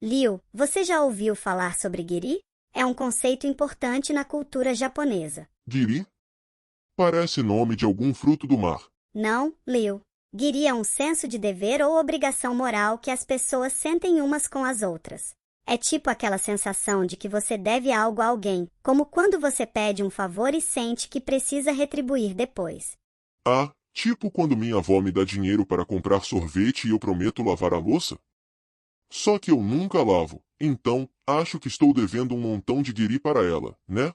Liu, você já ouviu falar sobre Giri? É um conceito importante na cultura japonesa. Giri? Parece nome de algum fruto do mar. Não, Liu. Giri é um senso de dever ou obrigação moral que as pessoas sentem umas com as outras. É tipo aquela sensação de que você deve algo a alguém, como quando você pede um favor e sente que precisa retribuir depois. Ah, tipo quando minha avó me dá dinheiro para comprar sorvete e eu prometo lavar a louça? Só que eu nunca lavo, então acho que estou devendo um montão de guiri para ela, né?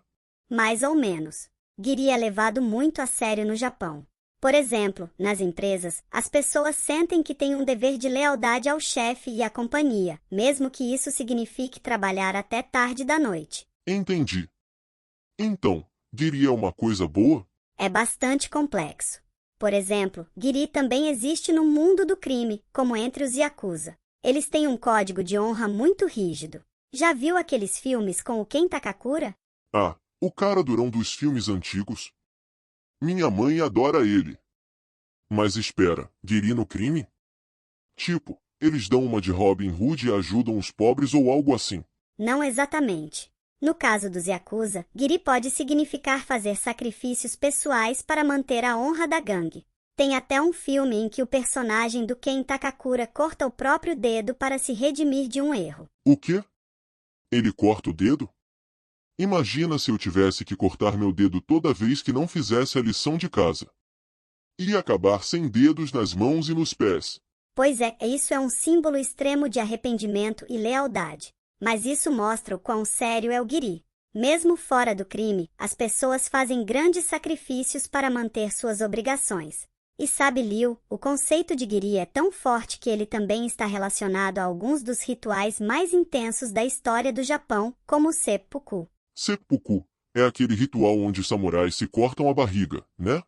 Mais ou menos. Giri é levado muito a sério no Japão. Por exemplo, nas empresas, as pessoas sentem que têm um dever de lealdade ao chefe e à companhia, mesmo que isso signifique trabalhar até tarde da noite. Entendi. Então, guiri é uma coisa boa? É bastante complexo. Por exemplo, Giri também existe no mundo do crime, como entre os Yakuza. Eles têm um código de honra muito rígido. Já viu aqueles filmes com o Ken Takakura? Ah, o cara durão dos filmes antigos. Minha mãe adora ele. Mas espera, guiri no crime? Tipo, eles dão uma de Robin Hood e ajudam os pobres ou algo assim. Não exatamente. No caso dos Yakuza, Giri pode significar fazer sacrifícios pessoais para manter a honra da gangue. Tem até um filme em que o personagem do Ken Takakura corta o próprio dedo para se redimir de um erro. O quê? Ele corta o dedo? Imagina se eu tivesse que cortar meu dedo toda vez que não fizesse a lição de casa. Ia acabar sem dedos nas mãos e nos pés. Pois é, isso é um símbolo extremo de arrependimento e lealdade. Mas isso mostra o quão sério é o Giri. Mesmo fora do crime, as pessoas fazem grandes sacrifícios para manter suas obrigações. E sabe, Liu, o conceito de Giri é tão forte que ele também está relacionado a alguns dos rituais mais intensos da história do Japão, como o seppuku. Seppuku é aquele ritual onde os samurais se cortam a barriga, né?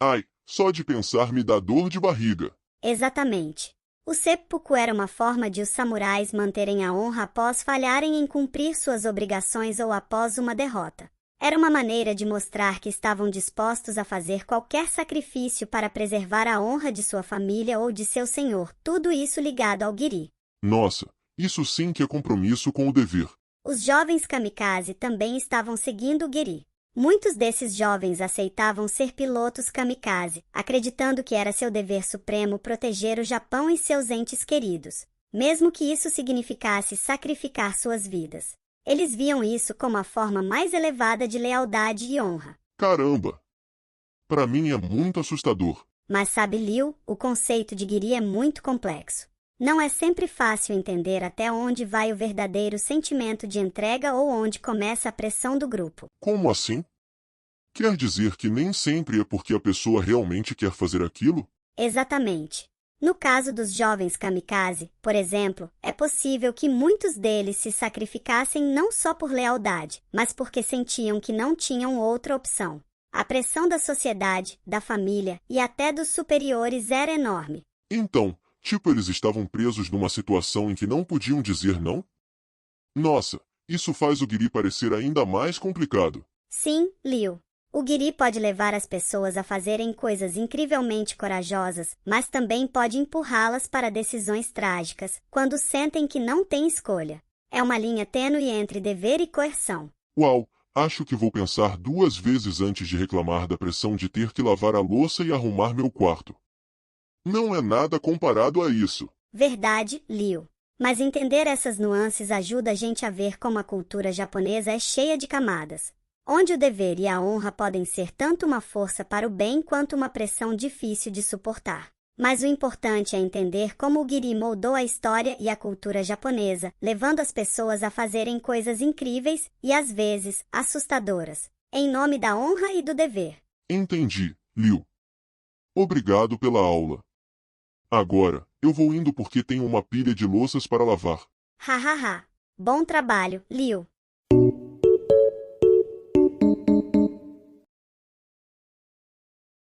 Ai, só de pensar me dá dor de barriga. Exatamente. O seppuku era uma forma de os samurais manterem a honra após falharem em cumprir suas obrigações ou após uma derrota. Era uma maneira de mostrar que estavam dispostos a fazer qualquer sacrifício para preservar a honra de sua família ou de seu senhor, tudo isso ligado ao Giri. Nossa, isso sim que é compromisso com o dever. Os jovens kamikaze também estavam seguindo o Giri. Muitos desses jovens aceitavam ser pilotos kamikaze, acreditando que era seu dever supremo proteger o Japão e seus entes queridos, mesmo que isso significasse sacrificar suas vidas. Eles viam isso como a forma mais elevada de lealdade e honra. Caramba! Para mim é muito assustador. Mas sabe, Liu, o conceito de Giri é muito complexo. Não é sempre fácil entender até onde vai o verdadeiro sentimento de entrega ou onde começa a pressão do grupo. Como assim? Quer dizer que nem sempre é porque a pessoa realmente quer fazer aquilo? Exatamente. No caso dos jovens kamikaze, por exemplo, é possível que muitos deles se sacrificassem não só por lealdade, mas porque sentiam que não tinham outra opção. A pressão da sociedade, da família e até dos superiores era enorme. Então, tipo eles estavam presos numa situação em que não podiam dizer não? Nossa, isso faz o Giri parecer ainda mais complicado. Sim, Liu. O Giri pode levar as pessoas a fazerem coisas incrivelmente corajosas, mas também pode empurrá-las para decisões trágicas, quando sentem que não têm escolha. É uma linha tênue entre dever e coerção. Uau, acho que vou pensar 2 vezes antes de reclamar da pressão de ter que lavar a louça e arrumar meu quarto. Não é nada comparado a isso. Verdade, Liu. Mas entender essas nuances ajuda a gente a ver como a cultura japonesa é cheia de camadas, onde o dever e a honra podem ser tanto uma força para o bem quanto uma pressão difícil de suportar. Mas o importante é entender como o Giri moldou a história e a cultura japonesa, levando as pessoas a fazerem coisas incríveis e, às vezes, assustadoras, em nome da honra e do dever. Entendi, Liu. Obrigado pela aula. Agora, eu vou indo porque tenho uma pilha de louças para lavar. Hahaha. Bom trabalho, Liu.